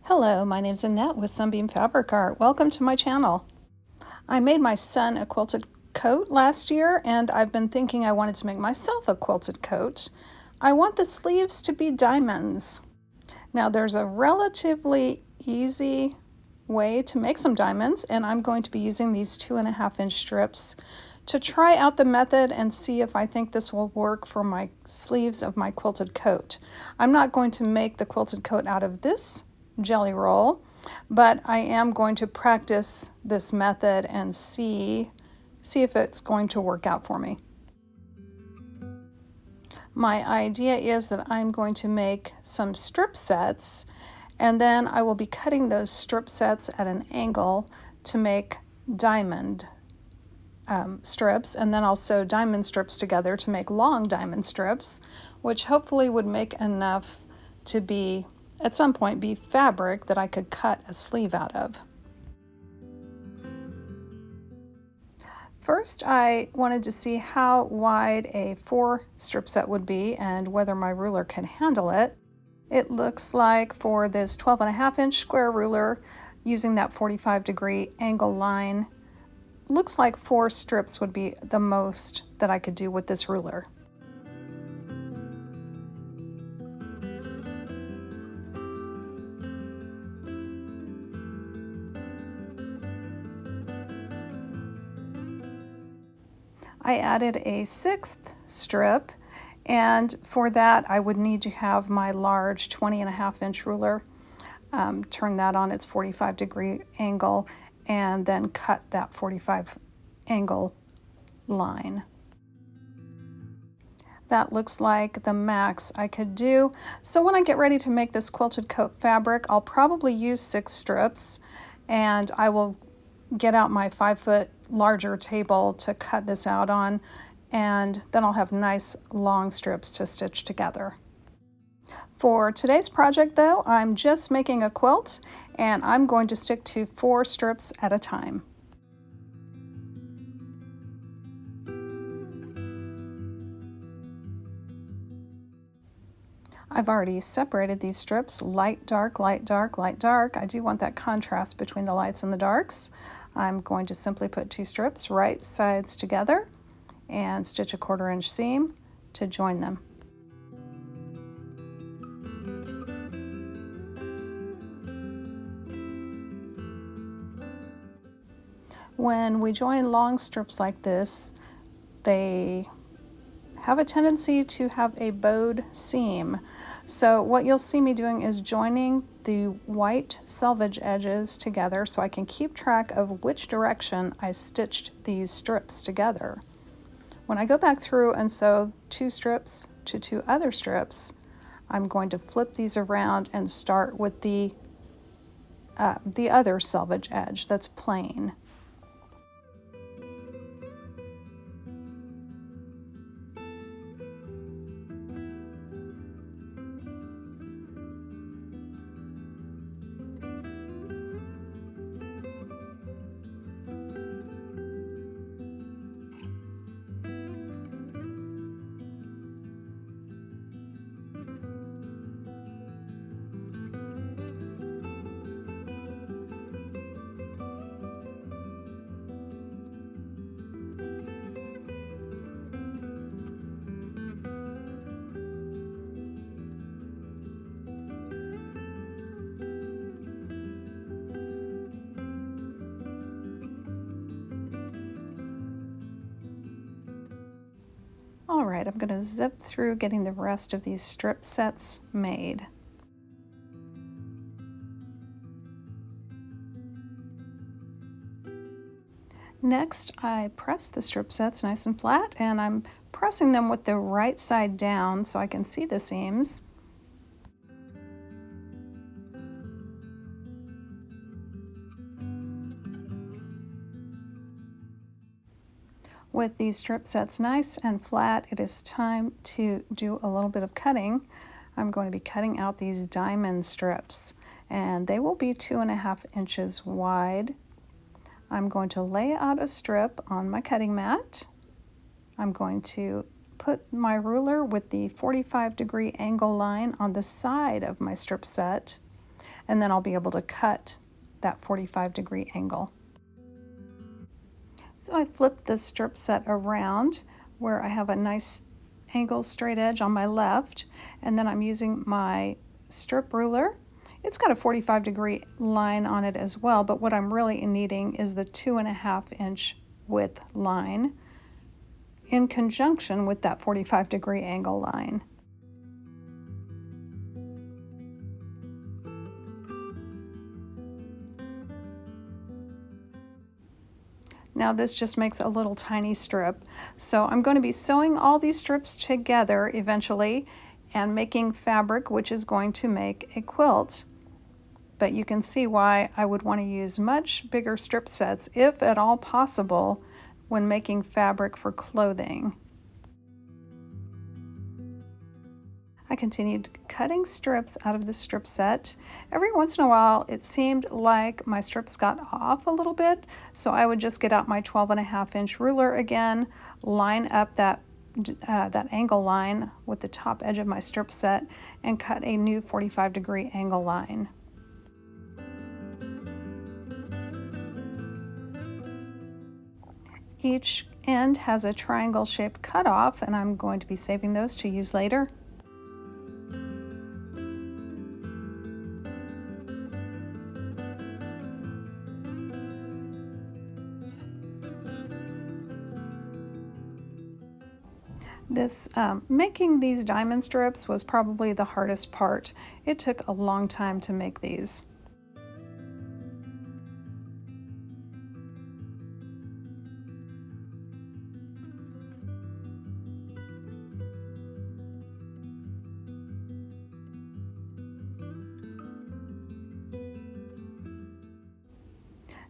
Hello, my name's Annette with Sunbeam Fabric Art. Welcome to my channel. I made my son a quilted coat last year, and I've been thinking I wanted to make myself a quilted coat. I want the sleeves to be diamonds. Now there's a relatively easy way to make some diamonds, and I'm going to be using these 2.5-inch strips to try out the method and see if I think this will work for my sleeves of my quilted coat. I'm not going to make the quilted coat out of this jelly roll, but I am going to practice this method and see if it's going to work out for me. My idea is that I'm going to make some strip sets, and then I will be cutting those strip sets at an angle to make diamond strips, and then I'll sew diamond strips together to make long diamond strips, which hopefully would make enough to be, at some point, be fabric that I could cut a sleeve out of. First, I wanted to see how wide a 4 strip set would be and whether my ruler can handle it. It looks like for this 12.5-inch square ruler, using that 45-degree angle line, looks like 4 strips would be the most that I could do with this ruler. I added a 6th strip, and for that I would need to have my large 20.5-inch ruler, turn that on its 45-degree angle, and then cut that 45 angle line. That looks like the max I could do. So when I get ready to make this quilted coat fabric, I'll probably use 6 strips, and I will get out my 5-foot larger table to cut this out on, and then I'll have nice long strips to stitch together. For today's project though, I'm just making a quilt, and I'm going to stick to 4 strips at a time. I've already separated these strips, light, dark, light, dark, light, dark. I do want that contrast between the lights and the darks. I'm going to simply put 2 strips right sides together and stitch a 1/4-inch seam to join them. When we join long strips like this, they have a tendency to have a bowed seam. So what you'll see me doing is joining the white selvage edges together so I can keep track of which direction I stitched these strips together. When I go back through and sew 2 strips to 2 other strips, I'm going to flip these around and start with the other selvage edge that's plain. All right, I'm going to zip through getting the rest of these strip sets made. Next, I press the strip sets nice and flat, and I'm pressing them with the right side down so I can see the seams. With these strip sets nice and flat, it is time to do a little bit of cutting. I'm going to be cutting out these diamond strips, and they will be 2.5 inches wide. I'm going to lay out a strip on my cutting mat. I'm going to put my ruler with the 45-degree angle line on the side of my strip set. and then I'll be able to cut that 45-degree angle. So I flipped the strip set around where I have a nice angle straight edge on my left, and then I'm using my strip ruler. It's got a 45-degree line on it as well, but what I'm really needing is the 2.5-inch width line in conjunction with that 45-degree angle line. Now this just makes a little tiny strip. So I'm going to be sewing all these strips together eventually and making fabric, which is going to make a quilt. But you can see why I would want to use much bigger strip sets, if at all possible, when making fabric for clothing. I continued cutting strips out of the strip set. Every once in a while it seemed like my strips got off a little bit, so I would just get out my 12.5-inch ruler again, line up that angle line with the top edge of my strip set, and cut a new 45-degree angle line. Each end has a triangle-shaped cutoff, and I'm going to be saving those to use later. Making these diamond strips was probably the hardest part. It took a long time to make these.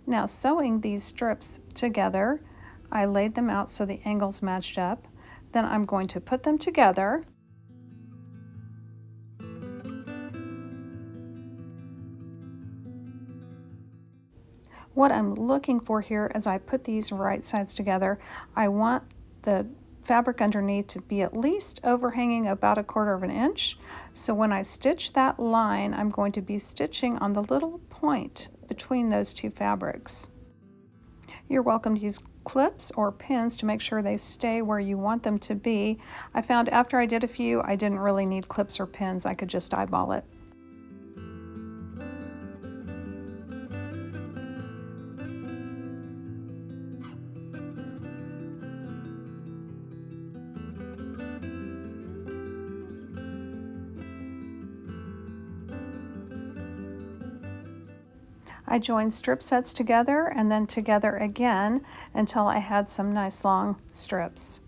Now sewing these strips together, I laid them out so the angles matched up. Then I'm going to put them together. What I'm looking for here as I put these right sides together, I want the fabric underneath to be at least overhanging about 1/4 inch. So when I stitch that line, I'm going to be stitching on the little point between those two fabrics. You're welcome to use clips or pins to make sure they stay where you want them to be. I found after I did a few, I didn't really need clips or pins. I could just eyeball it. I joined strip sets together and then together again until I had some nice long strips.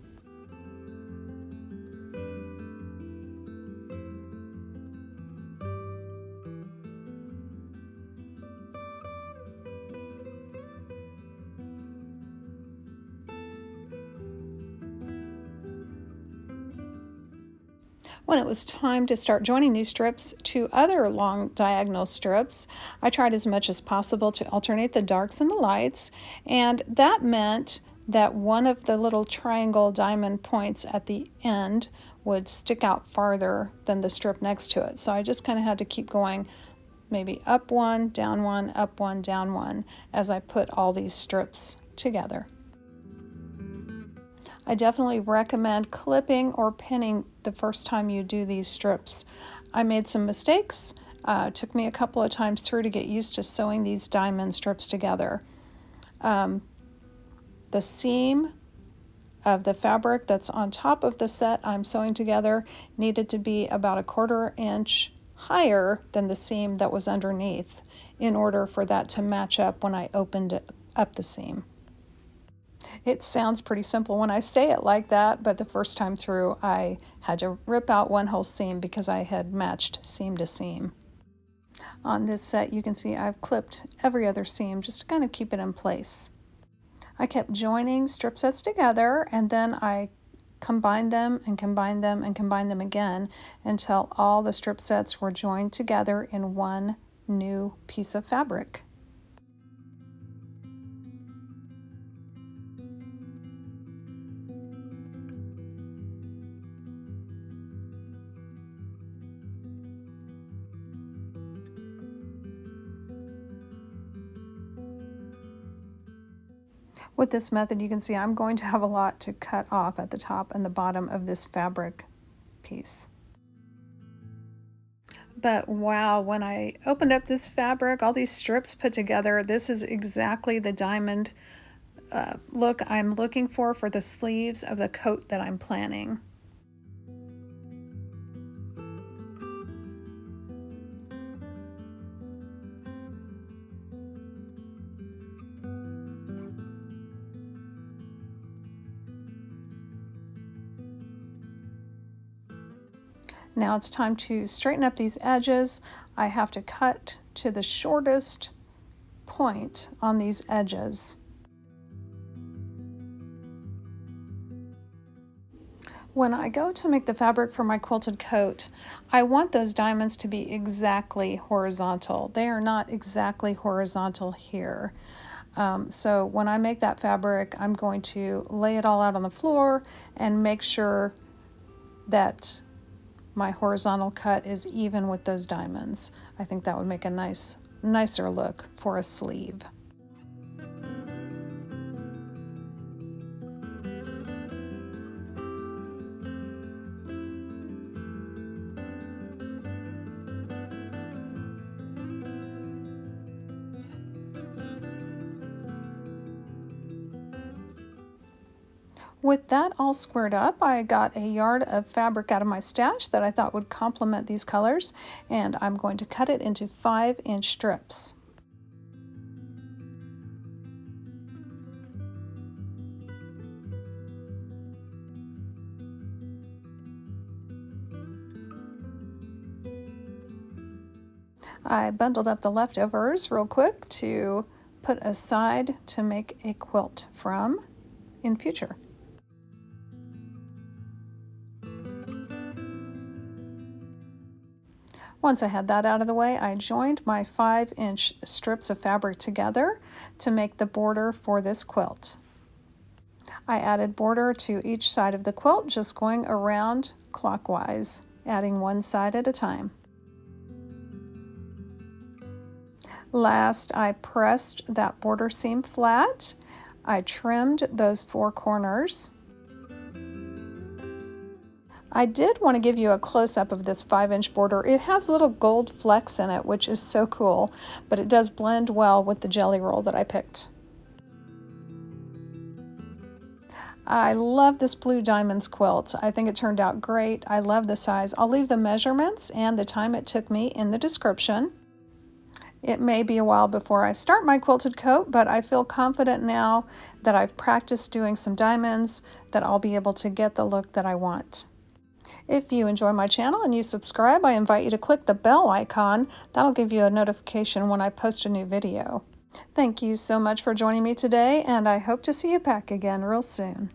When it was time to start joining these strips to other long diagonal strips, I tried as much as possible to alternate the darks and the lights, and that meant that one of the little triangle diamond points at the end would stick out farther than the strip next to it. So I just kind of had to keep going, maybe up one, down one, up one, down one, as I put all these strips together. I definitely recommend clipping or pinning the first time you do these strips. I made some mistakes. It took me a couple of times through to get used to sewing these diamond strips together. The seam of the fabric that's on top of the set I'm sewing together needed to be about 1/4 inch higher than the seam that was underneath in order for that to match up when I opened up the seam. It sounds pretty simple when I say it like that, but the first time through I had to rip out one whole seam because I had matched seam to seam. On this set you can see I've clipped every other seam just to kind of keep it in place. I kept joining strip sets together, and then I combined them and combined them and combined them again until all the strip sets were joined together in one new piece of fabric. With this method, you can see I'm going to have a lot to cut off at the top and the bottom of this fabric piece. But wow, when I opened up this fabric, all these strips put together, this is exactly the diamond look I'm looking for the sleeves of the coat that I'm planning. Now it's time to straighten up these edges. I have to cut to the shortest point on these edges. When I go to make the fabric for my quilted coat, I want those diamonds to be exactly horizontal. They are not exactly horizontal here. So when I make that fabric, I'm going to lay it all out on the floor and make sure that my horizontal cut is even with those diamonds. I think that would make a nicer look for a sleeve. With that all squared up, I got a yard of fabric out of my stash that I thought would complement these colors, and I'm going to cut it into 5-inch strips. I bundled up the leftovers real quick to put aside to make a quilt from in future. Once I had that out of the way, I joined my 5-inch strips of fabric together to make the border for this quilt. I added border to each side of the quilt, just going around clockwise, adding one side at a time. Last, I pressed that border seam flat. I trimmed those 4 corners. I did want to give you a close-up of this 5-inch border. It has little gold flecks in it, which is so cool, but it does blend well with the jelly roll that I picked. I love this blue diamonds quilt. I think it turned out great. I love the size. I'll leave the measurements and the time it took me in the description. It may be a while before I start my quilted coat, but I feel confident now that I've practiced doing some diamonds that I'll be able to get the look that I want. If you enjoy my channel and you subscribe, I invite you to click the bell icon. That'll give you a notification when I post a new video. Thank you so much for joining me today, and I hope to see you back again real soon.